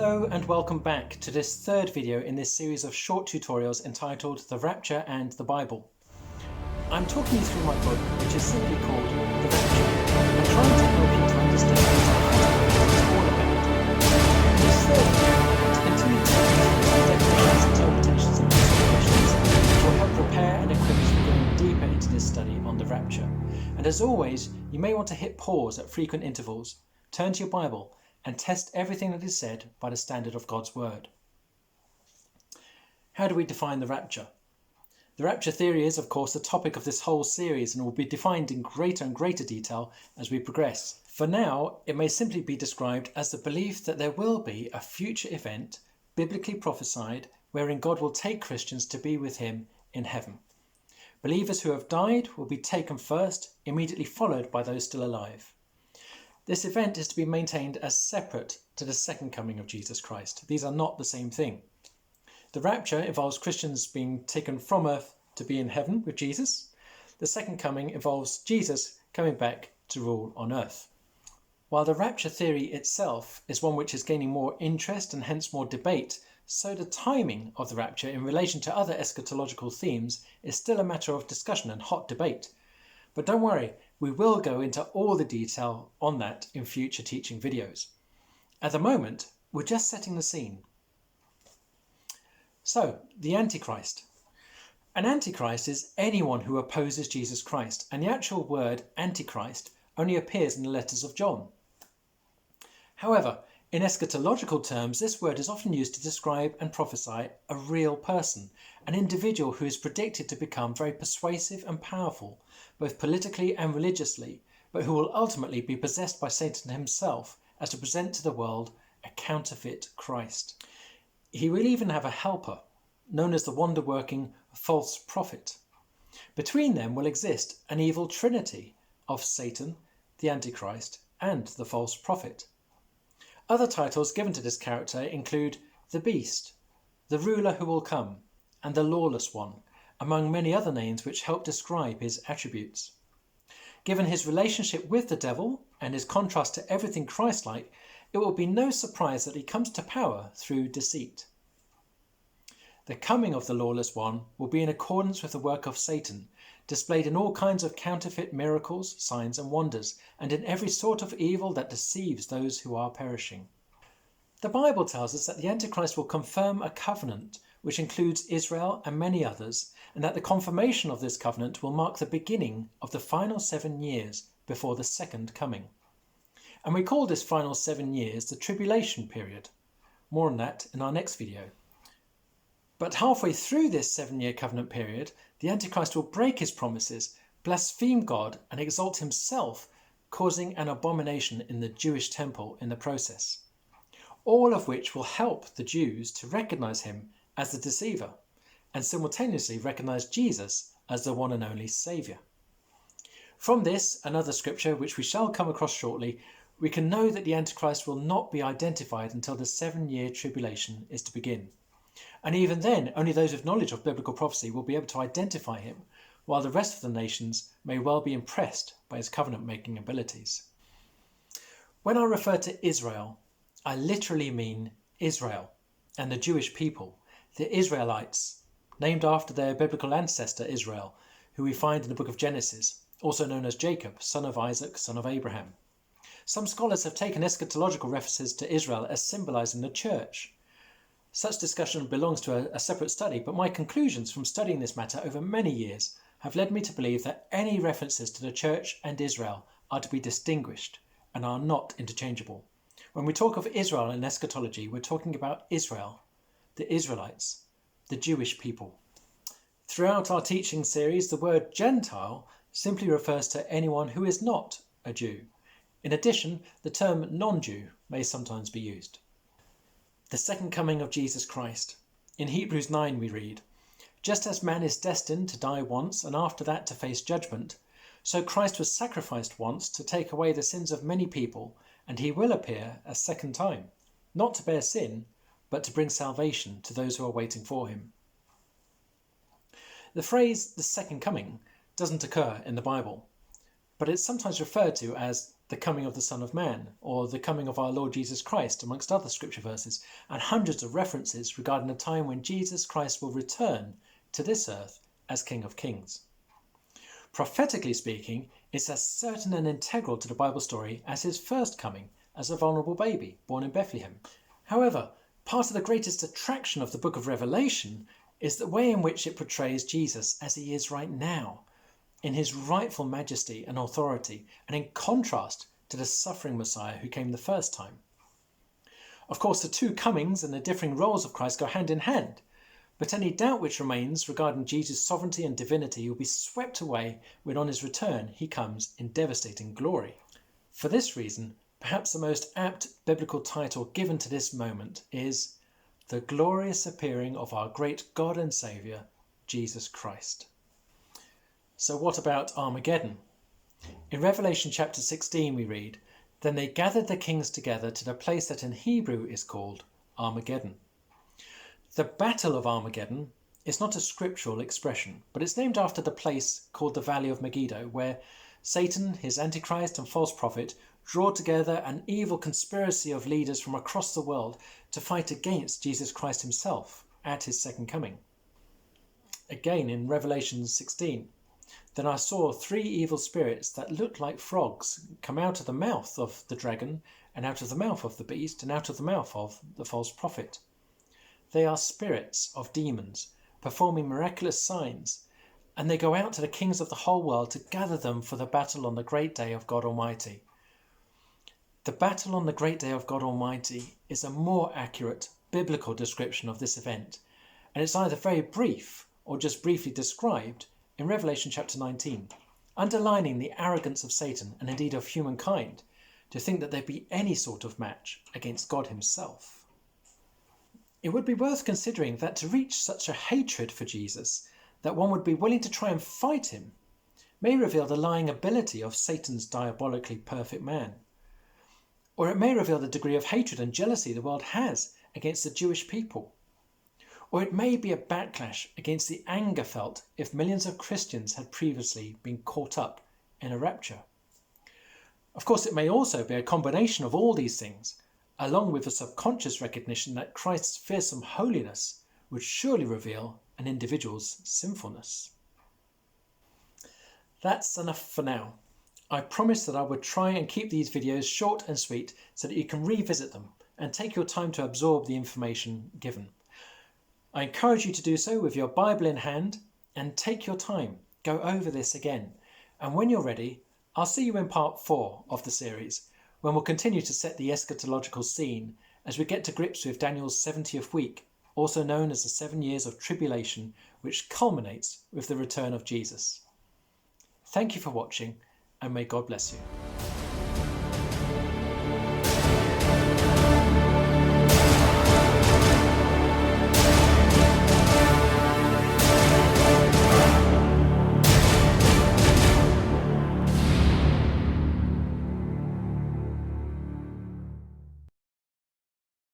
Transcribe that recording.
Hello and welcome back to this third video in this series of short tutorials entitled The Rapture and the Bible. I'm talking you through my book, which is simply called The Rapture, and trying to help you to understand what it's all about. This third video, I'm going to continue to talk definitions, interpretations and explanations, which will help prepare and equip us for going deeper into this study on the Rapture. And as always, you may want to hit pause at frequent intervals, turn to your Bible, and test everything that is said by the standard of God's Word. How do we define the rapture? The rapture theory is, of course, the topic of this whole series and will be defined in greater and greater detail as we progress. For now, it may simply be described as the belief that there will be a future event, biblically prophesied, wherein God will take Christians to be with him in heaven. Believers who have died will be taken first, immediately followed by those still alive. This event is to be maintained as separate to the second coming of Jesus Christ. These are not the same thing. The rapture involves Christians being taken from earth to be in heaven with Jesus. The second coming involves Jesus coming back to rule on earth. While the rapture theory itself is one which is gaining more interest and hence more debate, so the timing of the rapture in relation to other eschatological themes is still a matter of discussion and hot debate. But don't worry, we will go into all the detail on that in future teaching videos. At the moment, we're just setting the scene. So, the Antichrist. An Antichrist is anyone who opposes Jesus Christ, and the actual word Antichrist only appears in the letters of John. However, in eschatological terms, this word is often used to describe and prophesy a real person, an individual who is predicted to become very persuasive and powerful, both politically and religiously, but who will ultimately be possessed by Satan himself as to present to the world a counterfeit Christ. He will even have a helper, known as the wonder-working false prophet. Between them will exist an evil trinity of Satan, the Antichrist, and the false prophet. Other titles given to this character include the Beast, the Ruler who will come, and the Lawless One, among many other names which help describe his attributes. Given his relationship with the devil and his contrast to everything Christ-like, it will be no surprise that he comes to power through deceit. The coming of the Lawless One will be in accordance with the work of Satan, displayed in all kinds of counterfeit miracles, signs and wonders, and in every sort of evil that deceives those who are perishing. The Bible tells us that the Antichrist will confirm a covenant which includes Israel and many others, and that the confirmation of this covenant will mark the beginning of the final 7 years before the second coming. And we call this final 7 years the tribulation period. More on that in our next video. But halfway through this 7-year covenant period, the Antichrist will break his promises, blaspheme God, and exalt himself, causing an abomination in the Jewish temple in the process. All of which will help the Jews to recognize him as the deceiver, and simultaneously recognize Jesus as the one and only Saviour. From this and other scripture, which we shall come across shortly, we can know that the Antichrist will not be identified until the 7-year tribulation is to begin. And even then, only those with knowledge of biblical prophecy will be able to identify him, while the rest of the nations may well be impressed by his covenant-making abilities. When I refer to Israel, I literally mean Israel and the Jewish people, the Israelites, named after their biblical ancestor Israel, who we find in the book of Genesis, also known as Jacob, son of Isaac, son of Abraham. Some scholars have taken eschatological references to Israel as symbolizing the church. Such discussion belongs to a separate study, but my conclusions from studying this matter over many years have led me to believe that any references to the church and Israel are to be distinguished and are not interchangeable. When we talk of Israel in eschatology, we're talking about Israel, the Israelites, the Jewish people. Throughout our teaching series, the word Gentile simply refers to anyone who is not a Jew. In addition, the term non-Jew may sometimes be used. The second coming of Jesus Christ. In Hebrews 9 we read, "Just as man is destined to die once and after that to face judgment, so Christ was sacrificed once to take away the sins of many people, and he will appear a second time, not to bear sin, but to bring salvation to those who are waiting for him." The phrase "the second coming" doesn't occur in the Bible, but it's sometimes referred to as the coming of the Son of Man, or the coming of our Lord Jesus Christ, amongst other scripture verses, and hundreds of references regarding a time when Jesus Christ will return to this earth as King of Kings. Prophetically speaking, it's as certain and integral to the Bible story as his first coming as a vulnerable baby born in Bethlehem. However, part of the greatest attraction of the book of Revelation is the way in which it portrays Jesus as he is right now, in his rightful majesty and authority, and in contrast to the suffering Messiah who came the first time. Of course, the two comings and the differing roles of Christ go hand in hand, but any doubt which remains regarding Jesus' sovereignty and divinity will be swept away when on his return he comes in devastating glory. For this reason, perhaps the most apt biblical title given to this moment is The Glorious Appearing of Our Great God and Saviour, Jesus Christ. So what about Armageddon? In Revelation chapter 16 we read, "Then they gathered the kings together to the place that in Hebrew is called Armageddon." The Battle of Armageddon is not a scriptural expression, but it's named after the place called the Valley of Megiddo, where Satan, his Antichrist and false prophet draw together an evil conspiracy of leaders from across the world to fight against Jesus Christ himself at his second coming. Again in Revelation 16, "Then I saw three evil spirits that looked like frogs come out of the mouth of the dragon, and out of the mouth of the beast, and out of the mouth of the false prophet. They are spirits of demons, performing miraculous signs, and they go out to the kings of the whole world to gather them for the battle on the great day of God Almighty." The battle on the great day of God Almighty is a more accurate biblical description of this event, and it's either very brief or just briefly described in Revelation chapter 19, underlining the arrogance of Satan and indeed of humankind to think that there'd be any sort of match against God himself. It would be worth considering that to reach such a hatred for Jesus that one would be willing to try and fight him may reveal the lying ability of Satan's diabolically perfect man. Or it may reveal the degree of hatred and jealousy the world has against the Jewish people. Or it may be a backlash against the anger felt if millions of Christians had previously been caught up in a rapture. Of course, it may also be a combination of all these things, along with a subconscious recognition that Christ's fearsome holiness would surely reveal an individual's sinfulness. That's enough for now. I promised that I would try and keep these videos short and sweet so that you can revisit them and take your time to absorb the information given. I encourage you to do so with your Bible in hand and take your time, go over this again. And when you're ready, I'll see you in part 4 of the series, when we'll continue to set the eschatological scene as we get to grips with Daniel's 70th week, also known as the 7 years of tribulation, which culminates with the return of Jesus. Thank you for watching, and may God bless you.